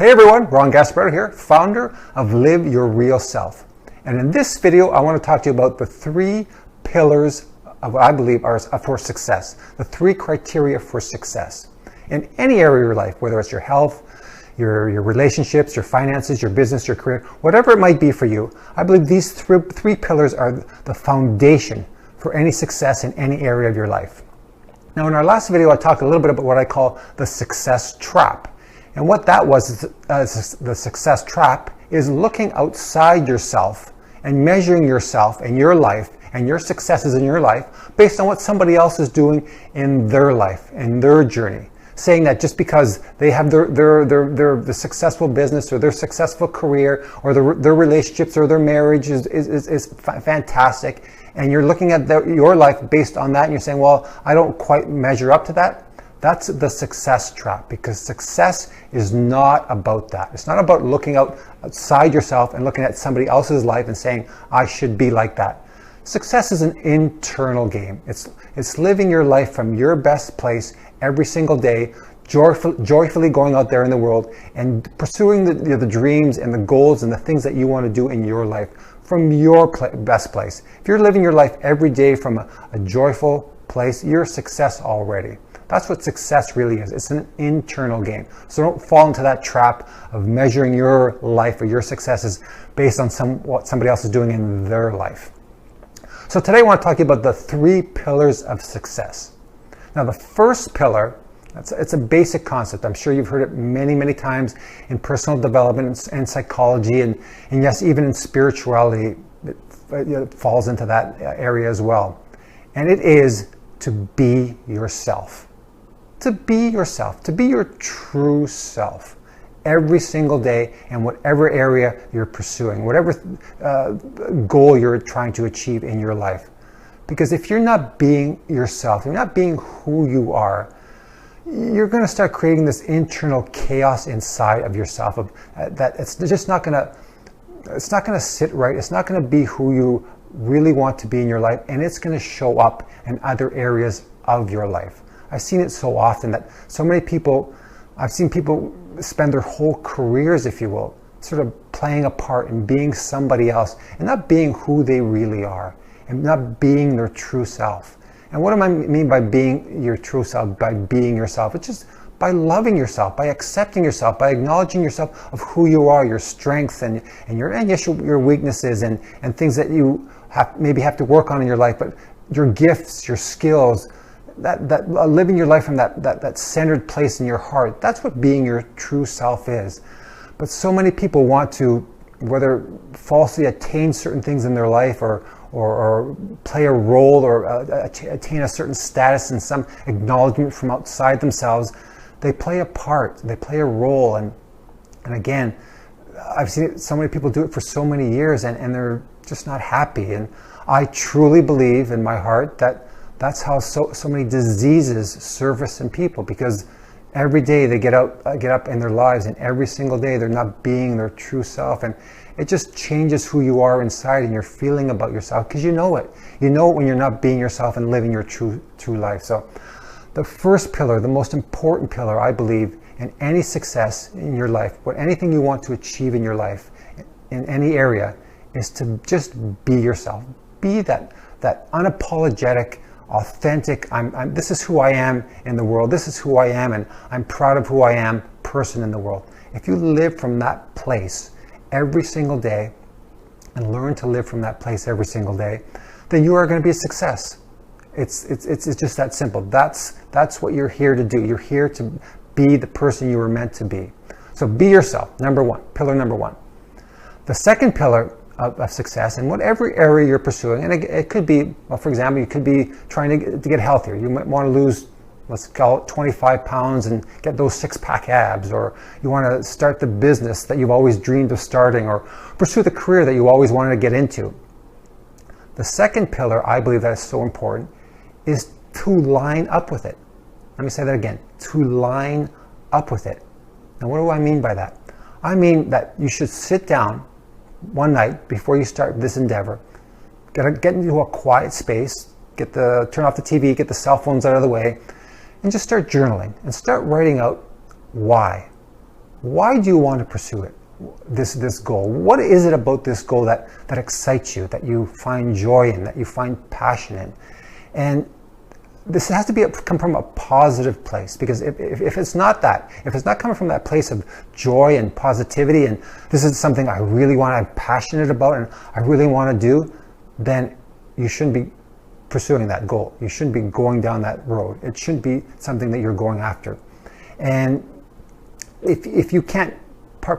Hey everyone, Ron Gasparotto here, founder of Live Your Real Self. And in this video, I want to talk to you about the three pillars of what I believe are for success, the three criteria for success in any area of your life, whether it's your health, your relationships, your finances, your business, your career, whatever it might be for you. I believe these three pillars are the foundation for any success in any area of your life. Now, in our last video, I talked a little bit about what I call the success trap. And what that was, the success trap, is looking outside yourself and measuring yourself and your life and your successes in your life based on what somebody else is doing in their life and their journey. Saying that just because they have the successful business or their successful career or their relationships or their marriage is fantastic, and you're looking at your life based on that and you're saying, well, I don't quite measure up to that. That's the success trap, because success is not about that. It's not about looking outside yourself and looking at somebody else's life and saying, I should be like that. Success is an internal game. It's living your life from your best place every single day, joyfully going out there in the world and pursuing the dreams and the goals and the things that you want to do in your life from your best place. If you're living your life every day from a joyful place, you're a success already. That's what success really is. It's an internal game. So don't fall into that trap of measuring your life or your successes based on what somebody else is doing in their life. So today I want to talk to you about the three pillars of success. Now, the first pillar, it's a basic concept. I'm sure you've heard it many, many times in personal development and psychology, and yes, even in spirituality, it falls into that area as well. And it is to be yourself. To be yourself, to be your true self every single day in whatever area you're pursuing, whatever goal you're trying to achieve in your life. Because if you're not being yourself, you're not being who you are, you're going to start creating this internal chaos inside of yourself that it's just not going to sit right. It's not going to be who you really want to be in your life, and it's going to show up in other areas of your life. I've seen it so often that I've seen people spend their whole careers, if you will, sort of playing a part and being somebody else and not being who they really are and not being their true self. And what do I mean by being your true self, by being yourself? It's just by loving yourself, by accepting yourself, by acknowledging yourself of who you are, your strengths and your weaknesses and things that you maybe have to work on in your life, but your gifts, your skills, that living your life from that centered place in your heart. That's what being your true self is. But so many people want to, whether falsely attain certain things in their life or play a role or attain a certain status and some acknowledgement from outside themselves, they play a part, they play a role. And again, I've seen so many people do it for so many years and they're just not happy. And I truly believe in my heart that that's how so many diseases surface in people, because every day they get up in their lives, and every single day they're not being their true self, and it just changes who you are inside and your feeling about yourself, because you know it. You know it when you're not being yourself and living your true life. So the first pillar, the most important pillar, I believe, in any success in your life, anything you want to achieve in your life, in any area, is to just be yourself. Be that unapologetic, authentic, this is who I am in the world, this is who I am, and I'm proud of who I am person in the world. If you live from that place every single day and learn to live from that place every single day, then you are going to be a success. It's just that simple. That's what you're here to do. You're here to be the person you were meant to be. So be yourself, number one, pillar number one. The second pillar of success in whatever area you're pursuing, and it could be, well, for example, you could be trying to get healthier. You might want to lose, let's call it 25 pounds and get those six-pack abs, or you want to start the business that you've always dreamed of starting, or pursue the career that you always wanted to get into. The second pillar, I believe that is so important, is to line up with it. Let me say that again, to line up with it. Now, what do I mean by that? I mean that you should sit down one night before you start this endeavor, get into a quiet space, turn off the TV, get the cell phones out of the way, and just start journaling and start writing out why. Why do you want to pursue it? This goal. What is it about this goal that excites you, that you find joy in, that you find passion in? And this has to come from a positive place, because if it's not that, if it's not coming from that place of joy and positivity, and this is something I really want, I'm passionate about, and I really want to do, then you shouldn't be pursuing that goal. You shouldn't be going down that road. It shouldn't be something that you're going after. And if you can't,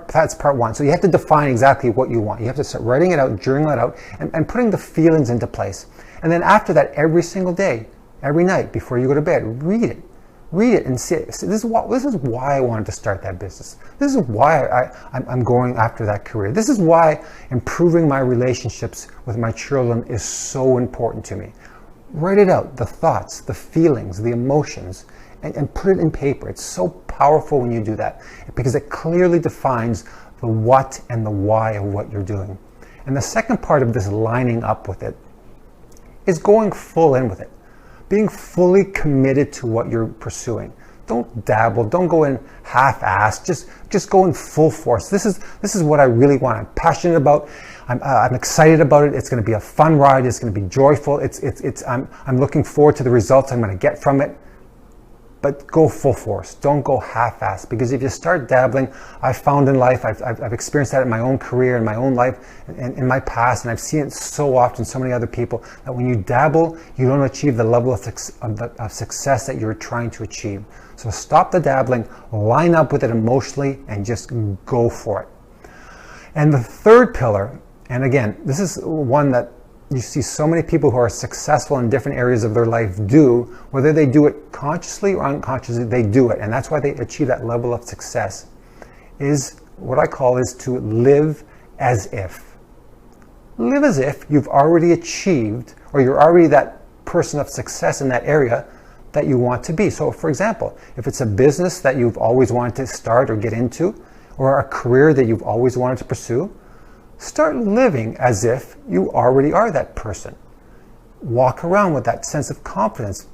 that's part one. So you have to define exactly what you want. You have to start writing it out, journaling it out, and putting the feelings into place. And then after that, every single day, every night before you go to bed, read it and see it. This is why I wanted to start that business. This is why I'm going after that career. This is why improving my relationships with my children is so important to me. Write it out, the thoughts, the feelings, the emotions, and put it in paper. It's so powerful when you do that, because it clearly defines the what and the why of what you're doing. And the second part of this lining up with it is going full in with it. Being fully committed to what you're pursuing. Don't dabble, don't go in half-assed, just go in full force. This is what I really want. I'm passionate about. I'm excited about it. It's going to be a fun ride. It's going to be joyful. I'm looking forward to the results I'm going to get from it. But go full force. Don't go half-assed, because if you start dabbling, I've found in life, I've experienced that in my own career, in my own life, and in my past, and I've seen it so often, so many other people, that when you dabble, you don't achieve the level of success that you're trying to achieve. So stop the dabbling, line up with it emotionally, and just go for it. And the third pillar, and again, this is one that you see so many people who are successful in different areas of their life do, whether they do it consciously or unconsciously, they do it. And that's why they achieve that level of success, is what I call is to live as if. Live as if you've already achieved, or you're already that person of success in that area that you want to be. So for example, if it's a business that you've always wanted to start or get into, or a career that you've always wanted to pursue, start living as if you already are that person. Walk around with that sense of confidence,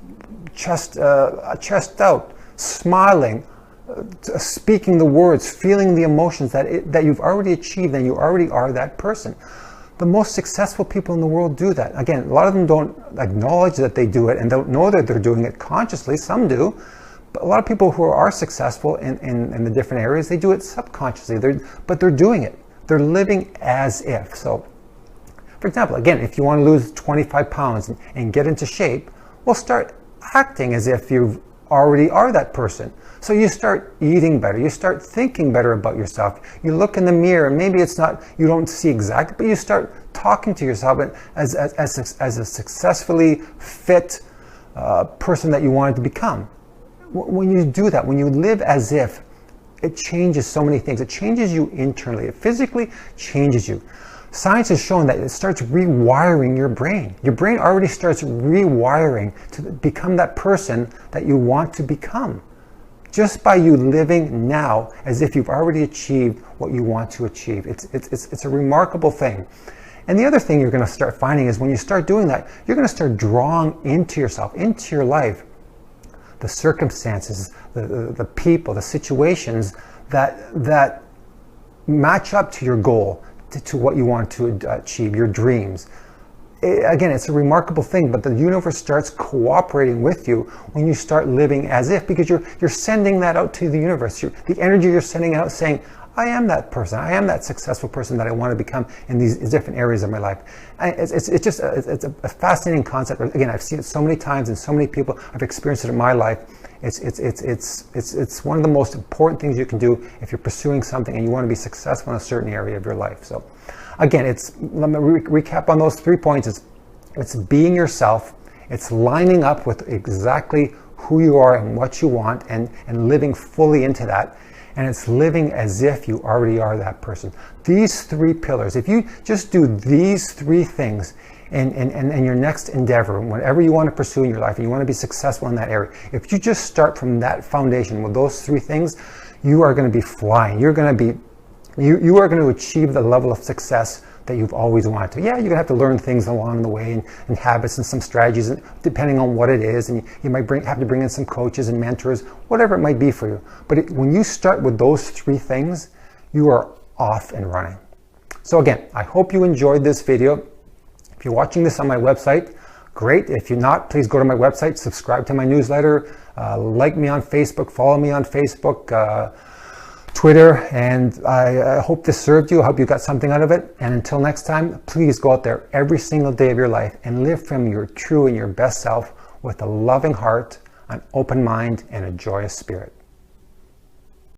chest out, smiling, speaking the words, feeling the emotions that you've already achieved, and you already are that person. The most successful people in the world do that. Again, a lot of them don't acknowledge that they do it and don't know that they're doing it consciously. Some do. But a lot of people who are successful in the different areas, they do it subconsciously, but they're doing it. They're living as if. So, for example, again, if you want to lose 25 pounds and get into shape, well, start acting as if you already are that person. So you start eating better, you start thinking better about yourself. You look in the mirror, and maybe it's not, you don't see exactly, but you start talking to yourself as a successfully fit person that you wanted to become. When you do that, when you live as if, it changes so many things. It changes you internally. It physically changes you. Science has shown that it starts rewiring your brain. Your brain already starts rewiring to become that person that you want to become, just by you living now as if you've already achieved what you want to achieve. It's a remarkable thing. And the other thing you're going to start finding is when you start doing that, you're going to start drawing into yourself, into your life, the circumstances, the people, the situations that match up to your goal, to what you want to achieve, your dreams. Again, it's a remarkable thing, but the universe starts cooperating with you when you start living as if, because you're sending that out to the universe. The energy you're sending out saying, I am that person. I am that successful person that I want to become in these different areas of my life. It's a fascinating concept. Again, I've seen it so many times, and so many people. I've experienced it in my life. It's one of the most important things you can do if you're pursuing something and you want to be successful in a certain area of your life. So, again, let me recap on those 3 points. It's being yourself. It's lining up with exactly who you are and what you want, and living fully into that. And it's living as if you already are that person. These 3 pillars, if you just do these 3 things in your next endeavor, whatever you want to pursue in your life, and you want to be successful in that area, if you just start from that foundation with those 3 things, you are going to be flying. You are going to achieve the level of success that you've always wanted to. Yeah, you're going to have to learn things along the way and habits and some strategies, and depending on what it is. And you might have to bring in some coaches and mentors, whatever it might be for you. But when you start with those 3 things, you are off and running. So again, I hope you enjoyed this video. If you're watching this on my website, great. If you're not, please go to my website, subscribe to my newsletter, like me on Facebook, follow me on Facebook, Twitter, and I hope this served you. I hope you got something out of it. And until next time, please go out there every single day of your life and live from your true and your best self with a loving heart, an open mind, and a joyous spirit.